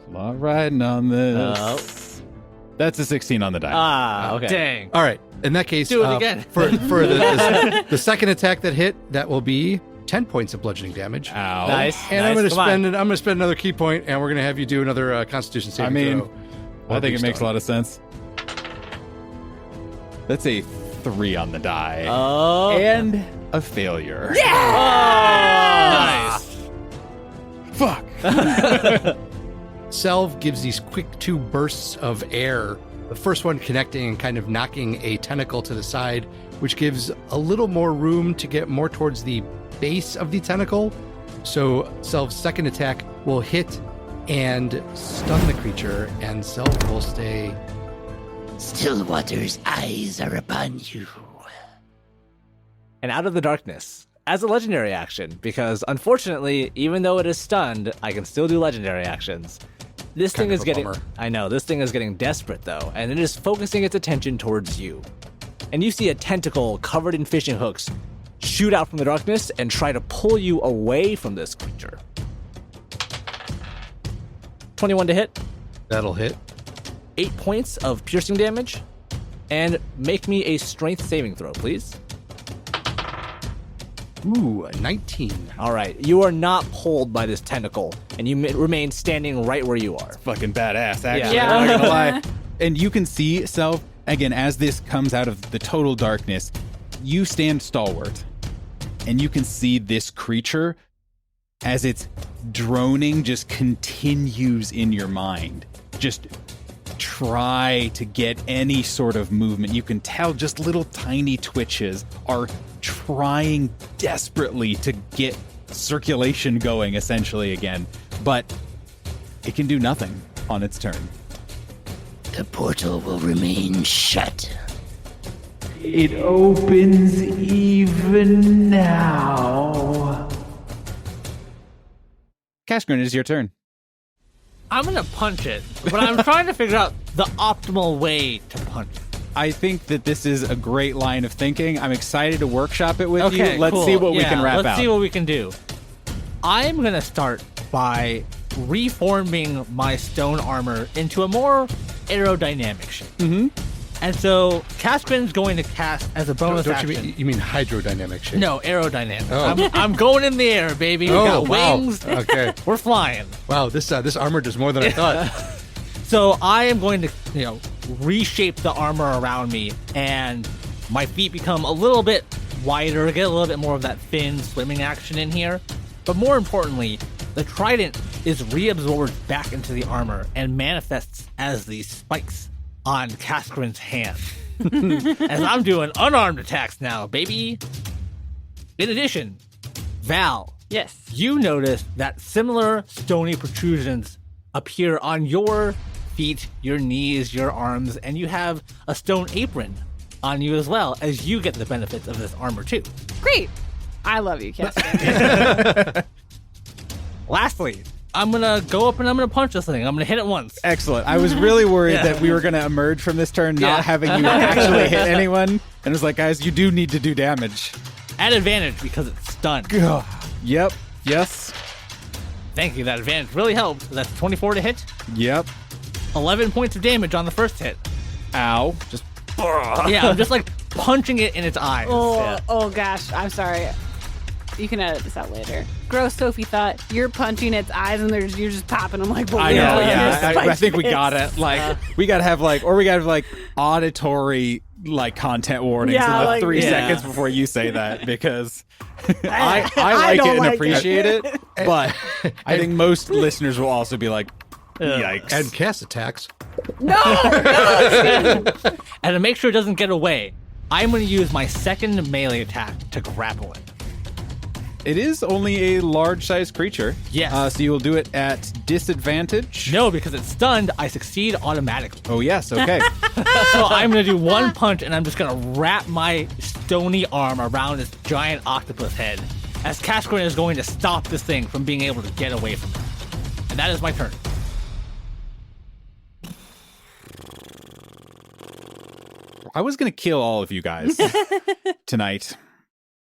Lot riding on this. That's a 16 on the die. Okay. Dang. All right, in that case, Do it again. for the second attack that hit, that will be 10 points of bludgeoning damage. Ow. Nice. And I'm nice. going Come on. to spend another key point, and we're going to have you do another Constitution saving throw. I think it makes a lot of sense. That's a 3 on the die. Oh. And a failure. Nice. Fuck. Selv gives these quick 2 bursts of air. The first one connecting and kind of knocking a tentacle to the side, which gives a little more room to get more towards the base of the tentacle. So Selv's second attack will hit and stun the creature, and Selv will stay. Stillwater's eyes are upon you. And out of the darkness, as a legendary action, because unfortunately, even though it is stunned, I can still do legendary actions. This Kind thing of is a getting... bummer. I know, this thing is getting desperate, though, and it is focusing its attention towards you. And you see a tentacle covered in fishing hooks shoot out from the darkness and try to pull you away from this creature. 21 to hit, That'll hit. 8 points of piercing damage, and make me a strength saving throw, please. Ooh, a 19. All right, you are not pulled by this tentacle, and you remain standing right where you are. Fucking badass, actually. Yeah. I'm not gonna lie. And you can see, Self, again, as this comes out of the total darkness, you stand stalwart. And you can see this creature, as it's droning, just continues in your mind. Just try to get any sort of movement. You can tell just little tiny twitches are trying desperately to get circulation going, essentially, again. But it can do nothing on its turn. The portal will remain shut. It opens even now. Casgrin, it is your turn. I'm gonna punch it, but I'm trying to figure out the optimal way to punch it. I think that this is a great line of thinking. I'm excited to workshop it with Okay, you. Let's cool. see what we Yeah, can wrap out. Let's see what we can do. I'm going to start by reforming my stone armor into a more aerodynamic shape. Mm-hmm. And so Casgrin's going to cast as a bonus Don't action. you mean hydrodynamic shape? No, aerodynamic. Oh. I'm going in the air, baby. We Oh, got wow. wings. Okay. We're flying. Wow, this armor does more than I thought. So I am going to, reshape the armor around me, and my feet become a little bit wider, get a little bit more of that fin swimming action in here. But more importantly, the trident is reabsorbed back into the armor and manifests as these spikes on Casgrin's hand. As I'm doing unarmed attacks now, baby. In addition, Val, Yes. you notice that similar stony protrusions appear on your feet, your knees, your arms, and you have a stone apron on you as well, as you get the benefits of this armor too. Great. I love you, Casper. Lastly, I'm gonna go up and I'm gonna punch this thing. I'm gonna hit it once. Excellent. I was really worried Yeah. that we were going to emerge from this turn not Yeah. having you actually hit anyone. And it was like, guys, you do need to do damage. At advantage because it's stunned. Yep. Yes. Thank you, that advantage really helped. That's 24 to hit, Yep. 11 points of damage on the first hit. Ow. Just Yeah, I'm just like punching it in its eyes. Oh gosh, I'm sorry. You can edit this out later. Gross Sophie thought you're punching its eyes and you're just popping them like balloons. I know, with your yeah. I think we spiked got fists. it. Like, we got to have auditory content warnings Yeah, in the like- 3 Yeah. seconds before you say that, because I I like don't it and like appreciate it, but I think most listeners will also be like, yikes. And cast attacks. And to make sure it doesn't get away, I'm going to use my second melee attack to grapple it. It is only a large-sized creature. Yes. So you will do it at disadvantage. No, because it's stunned, I succeed automatically. Oh, yes. Okay. So I'm going to do one punch, and I'm just going to wrap my stony arm around this giant octopus head, as Casgrin is going to stop this thing from being able to get away from it. And that is my turn. I was going to kill all of you guys tonight,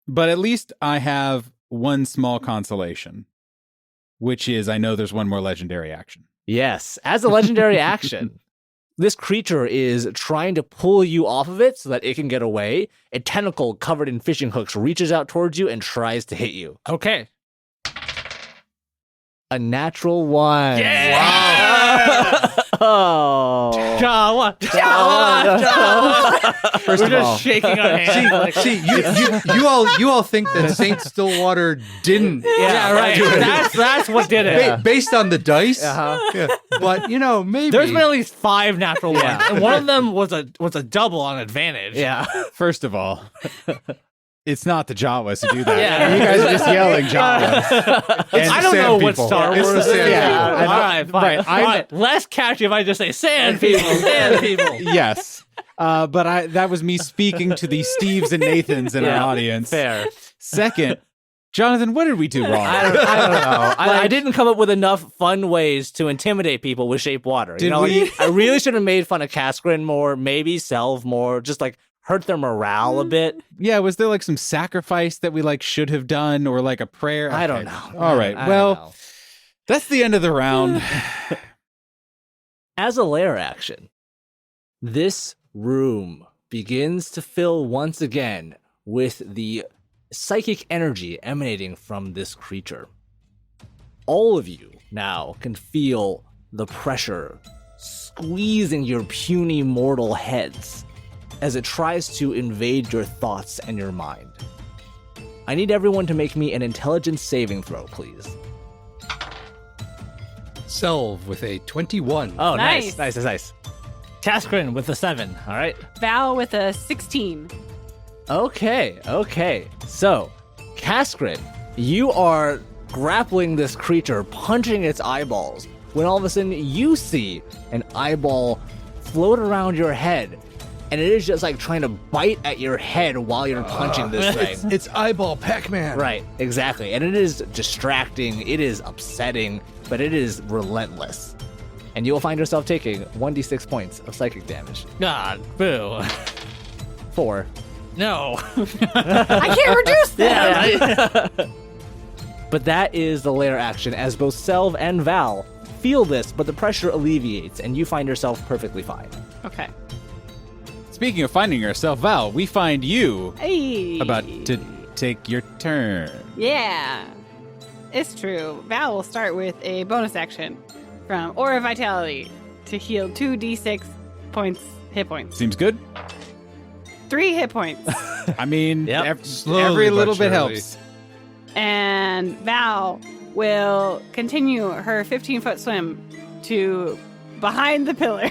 but at least I have one small consolation, which is I know there's one more legendary action. Yes, as a legendary action, this creature is trying to pull you off of it so that it can get away. A tentacle covered in fishing hooks reaches out towards you and tries to hit you. Okay. A natural 1. Yeah! Oh. Jawa! First We're of just all, shaking our hands. like, See, you all think that Saint Stillwater didn't. yeah, right. That's what did it. Based on the dice. Uh-huh. Yeah. But maybe. There's been at least 5 natural ones, Yeah. and one of them was a double on advantage. Yeah. first of all, it's not the Jawas who do that. Yeah. You guys are just yelling Jawas. It's I the don't know sand what people. Star It's the Wars is. sand Yeah. people. All right, fine. Right, All right, less catchy if I just say sand people, sand people. Yes. But that was me speaking to the Steves and Nathans in our audience. Fair. Second, Jonathan, what did we do wrong? I don't know. I didn't come up with enough fun ways to intimidate people with shape water. Did we? I really should have made fun of Casgrin more, maybe Selv more, just hurt their morale a bit. Yeah, was there some sacrifice that we should have done, or a prayer? I don't Okay. know. All right. I don't Well, know. that's the end of the round. As a lair action, this room begins to fill once again with the psychic energy emanating from this creature. All of you now can feel the pressure squeezing your puny mortal heads as it tries to invade your thoughts and your mind. I need everyone to make me an intelligence saving throw, please. Selv with a 21. Oh, Nice. nice. Casgrin with a 7. All right. Val with a 16. Okay. So, Casgrin, you are grappling this creature, punching its eyeballs, when all of a sudden you see an eyeball float around your head, and it is just like trying to bite at your head while you're punching this thing. It's eyeball Pac-Man. Right, exactly. And it is distracting, it is upsetting, but it is relentless. And you will find yourself taking 1d6 points of psychic damage. God, boo. 4. No. I can't reduce that. Yeah. But that is the lair action, as both Selv and Val feel this, but the pressure alleviates, and you find yourself perfectly fine. Okay. Speaking of finding yourself, Val, we find you Hey. about to take your turn. Yeah. It's true. Val will start with a bonus action from Aura Vitality to heal 2d6 points, hit points. Seems good. 3 hit points. I mean, Yep. Slowly every but little bit surely. helps. And Val will continue her 15-foot swim to behind the pillar.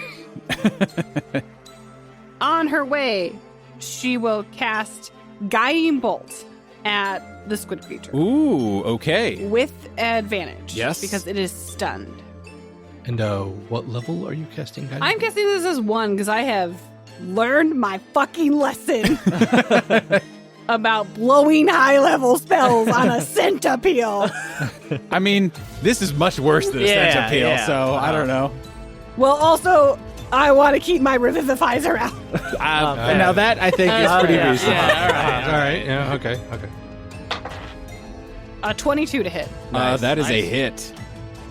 On her way, she will cast Guiding Bolt at the squid creature Ooh, okay. with advantage. Yes. Because it is stunned. And what level are you casting guidance? I'm guessing this is 1 because I have learned my fucking lesson about blowing high-level spells on a scent appeal. I mean, this is much worse than a Yeah, sense appeal, yeah. so I don't know. Well, also, I want to keep my Revivifizer out. And now that, I think, is pretty yeah. reasonable. All right. Yeah. Okay. A 22 to hit. That is a hit.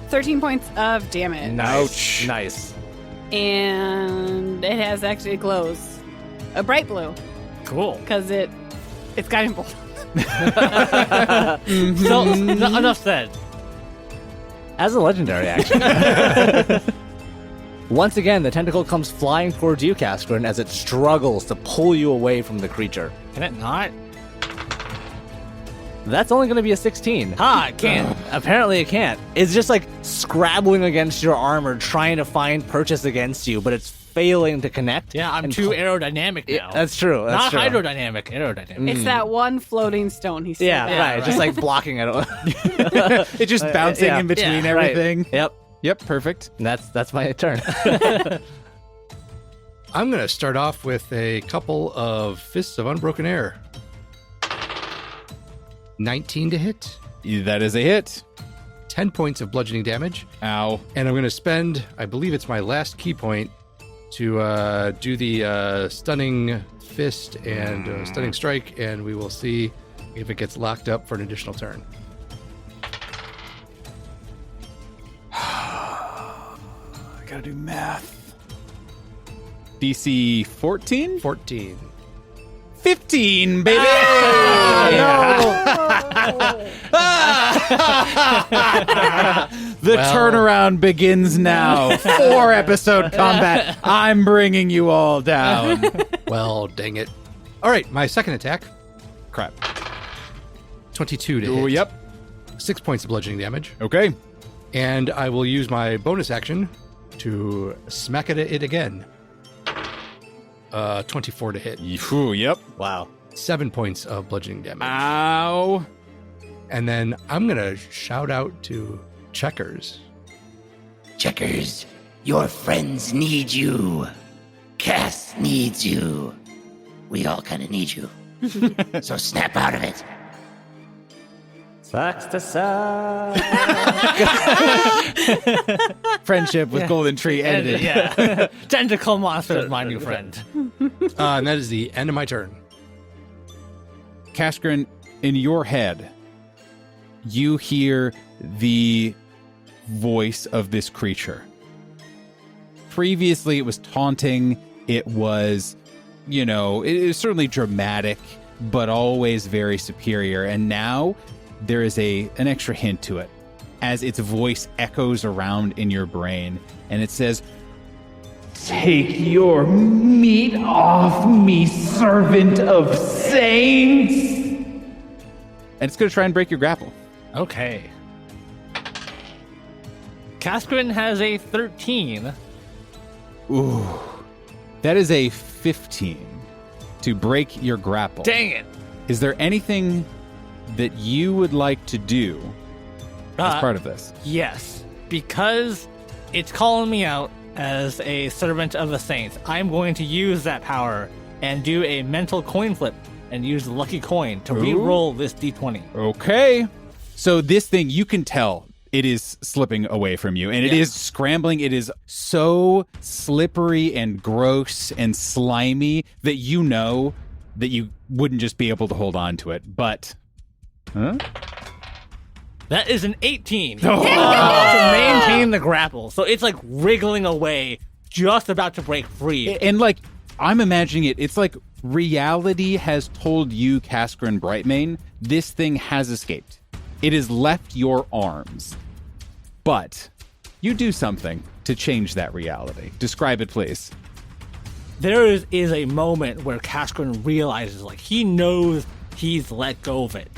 13 points of damage. Ouch. Nice. And it actually glows a bright blue Cool. because it's Guiding Bolt. So, enough said. As a legendary action. Once again, the tentacle comes flying towards you, Cascarin, as it struggles to pull you away from the creature. Can it not? That's only going to be a 16. Ha, it can't. Apparently it can't. It's just like scrabbling against your armor, trying to find purchase against you, but it's failing to connect. Yeah, I'm And too aerodynamic now. Yeah, that's true. That's Not true. hydrodynamic, aerodynamic. It's that one floating stone he said. Yeah, that. right. Just like blocking it. It's just bouncing yeah. in between Yeah, right. everything. Yep. Yep, perfect. And that's my turn. I'm going to start off with a couple of Fists of Unbroken Air. 19 to hit, That is a hit. 10 points of bludgeoning damage, Ow. and I'm going to spend, I believe it's my last key point, to do the Stunning Fist and Stunning Strike, and we will see if it gets locked up for an additional turn. I gotta do math. DC 14? 14. 15, baby! The turnaround begins now. 4-episode combat. I'm bringing you all down. Well, dang it. All right, my second attack, Crap. 22 to Oh, hit. yep. 6 points of bludgeoning damage, Okay. and I will use my bonus action to smack at it again. 24 to hit. Ooh, yep. Wow. 7 points of bludgeoning damage. Ow. And then I'm going to shout out to Checkers. Checkers, your friends need you. Cass needs you. We all kind of need you. So snap out of it. Sucks to suck. Friendship with Golden Tree edited. Yeah. Tentacle monster is my new friend. And that is the end of my turn. Cascarin, in your head, you hear the voice of this creature. Previously, it was taunting. It was, it is certainly dramatic, but always very superior. And now there is an extra hint to it as its voice echoes around in your brain. And it says, Take your meat off me, servant of saints! and it's going to try and break your grapple. Okay. Cascarin has a 13. Ooh. That is a 15 to break your grapple. Dang it. Is there anything that you would like to do as part of this? Yes. Because it's calling me out, as a servant of the saints, I'm going to use that power and do a mental coin flip and use the lucky coin to re-roll this d20. Okay. So this thing, you can tell it is slipping away from you, and it is scrambling. It is so slippery and gross and slimy that you know that you wouldn't just be able to hold on to it. But, That is an 18 to maintain the grapple. So it's like wriggling away, just about to break free. And like, I'm imagining it. It's like reality has told you, Cascarin Brightmane, this thing has escaped. It has left your arms. But you do something to change that reality. Describe it, please. There is a moment where Cascarin realizes, like, he knows he's let go of it.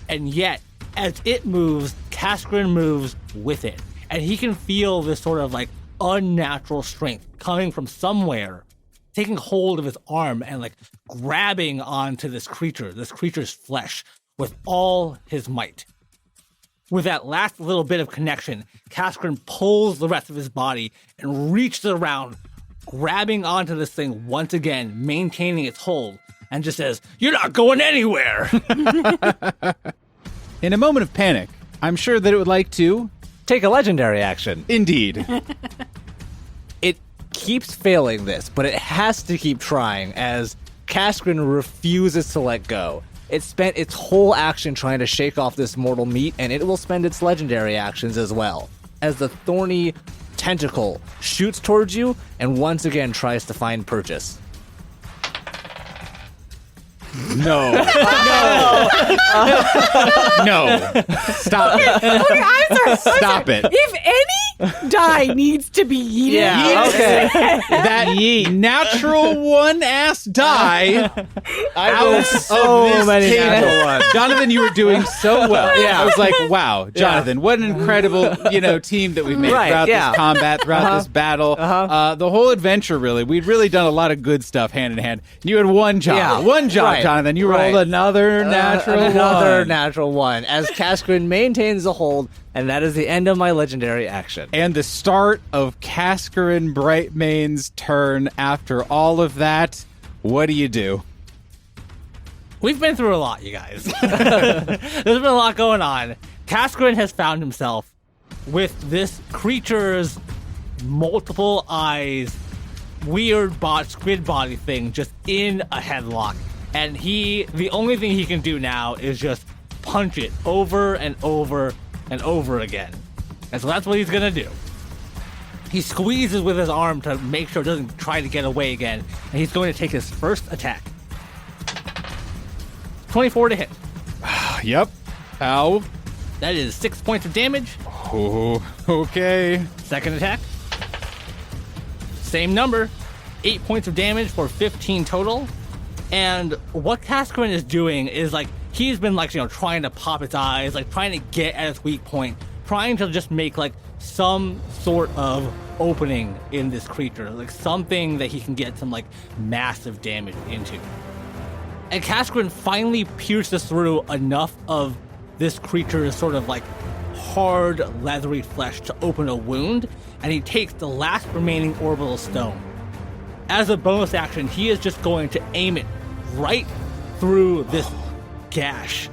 And yet, as it moves, Cascarin moves with it. And he can feel this sort of, like, unnatural strength coming from somewhere, taking hold of his arm and, like, grabbing onto this creature's flesh with all his might. With that last little bit of connection, Cascarin pulls the rest of his body and reaches around, grabbing onto this thing once again, maintaining its hold, and just says, "You're not going anywhere!" In a moment of panic, I'm sure that it would like to... Take a legendary action. Indeed. It keeps failing this, but it has to keep trying as Cascarin refuses to let go. It spent its whole action trying to shake off this mortal meat, and it will spend its legendary actions as well, as the thorny tentacle shoots towards you and once again tries to find purchase. No. No. Stop it. Okay, I'm sorry. Stop it. If any die needs to be eaten, okay. That natural one-ass die out so of this many table. natural ones. Jonathan, you were doing so well. Yeah. I was like, wow, Jonathan, what an incredible, team that we've made throughout this combat, throughout this battle. The whole adventure, really. We'd really done a lot of good stuff hand in hand. You had one job. Yeah. One job, Right. Jonathan. You rolled another natural one. As Cascarin maintains the hold, and that is the end of my legendary action. And the start of Cascarin Brightmane's turn after all of that. What do you do? We've been through a lot, you guys. There's been a lot going on. Cascarin has found himself with this creature's multiple eyes, weird squid body thing just in a headlock. And the only thing he can do now is just punch it over and over and over again. And so that's what he's gonna do. He squeezes with his arm to make sure it doesn't try to get away again. And he's going to take his first attack. 24 to hit. Yep. Ow. That is 6 points of damage. Oh, okay. Second attack. Same number. 8 points of damage for 15 total. And what Cascarin is doing is, like, he's been, like, trying to pop its eyes, like, trying to get at its weak point, trying to just make, like, some sort of opening in this creature, like, something that he can get some, like, massive damage into. And Cascarin finally pierces through enough of this creature's sort of, like, hard, leathery flesh to open a wound, and he takes the last remaining orbital stone. As a bonus action, he is just going to aim it right through this gash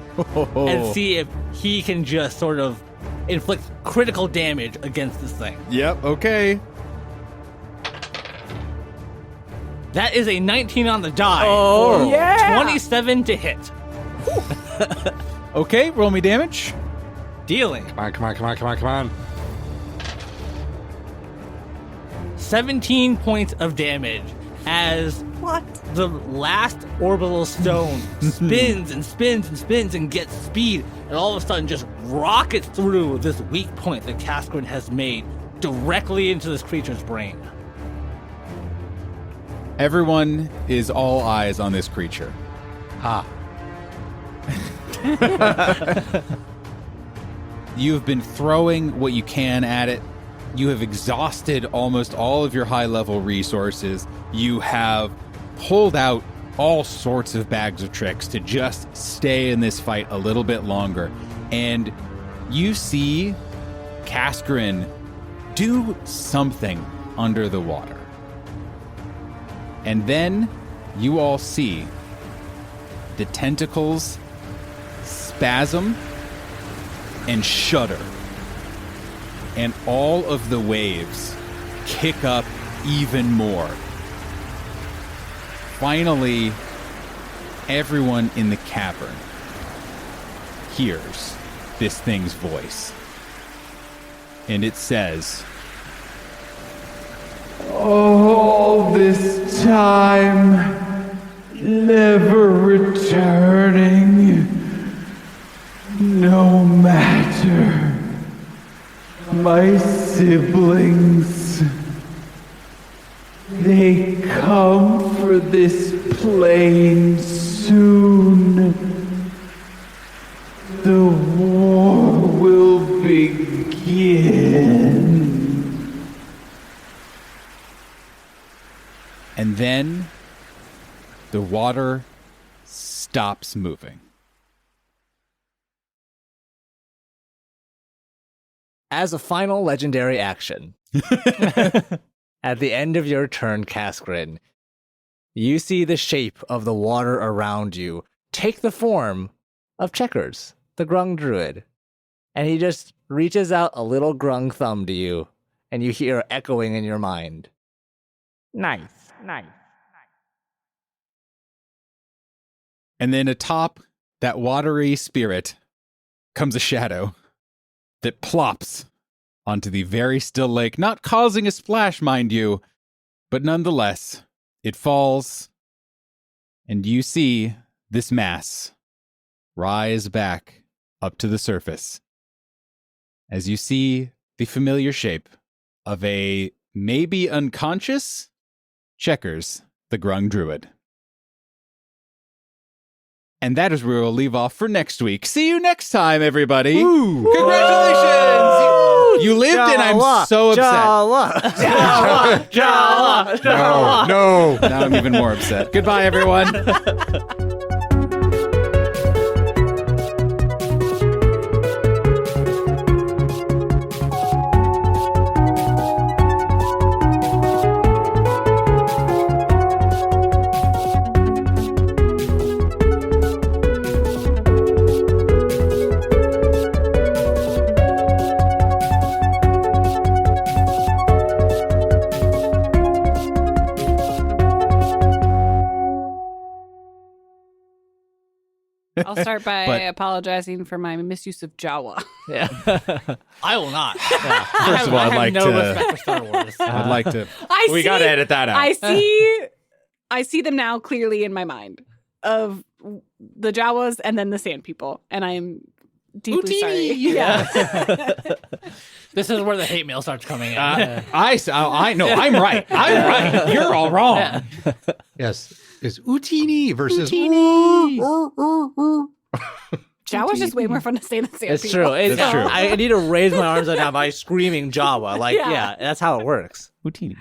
and see if he can just sort of inflict critical damage against this thing. Yep, okay. That is a 19 on the die. Oh, yeah. 27 to hit. Okay, roll me damage. Dealing Come on. 17 points of damage as the last orbital stone spins and spins and spins and gets speed, and all of a sudden just rockets through this weak point that Cascarin has made directly into this creature's brain. Everyone is all eyes on this creature. You have been throwing what you can at it. You have exhausted almost all of your high-level resources. You have pulled out all sorts of bags of tricks to just stay in this fight a little bit longer. And you see Cascarin do something under the water. And then you all see the tentacles spasm and shudder, and all of the waves kick up even more. Finally, everyone in the cavern hears this thing's voice. And it says, All this time, never returning, no matter. My siblings, they come for this plane soon. The war will begin. and then the water stops moving. As a final legendary action, at the end of your turn, Kaskrin, you see the shape of the water around you take the form of Checkers, the grung druid. And he just reaches out a little grung thumb to you, and you hear echoing in your mind. Nice. And then atop that watery spirit comes a shadow that plops onto the very still lake, not causing a splash, mind you, but nonetheless, it falls, and you see this mass rise back up to the surface as you see the familiar shape of a maybe unconscious Checkers, the grung druid. And that is where we'll leave off for next week. See you next time, everybody. Ooh. Congratulations! You lived, and I'm so upset. No. Now I'm even more upset. Goodbye, everyone. I'll start by But- apologizing for my misuse of Jawa. Yeah. I will not. First of all, I'd like no to. respect for Star Wars. I'd like to. I see, gotta edit that out. I see them now clearly in my mind of the Jawas and then the Sand People, and I am deeply sorry. Yeah. This is where the hate mail starts coming in. I know. I'm right. I'm right. You're all wrong. Yes. It's Utini versus Jawa's just way more fun to say than Sand It's People. true. It's That's true. I need to raise my arms right now by screaming Jawa. Like, Yeah. yeah, that's how it works. Houtini.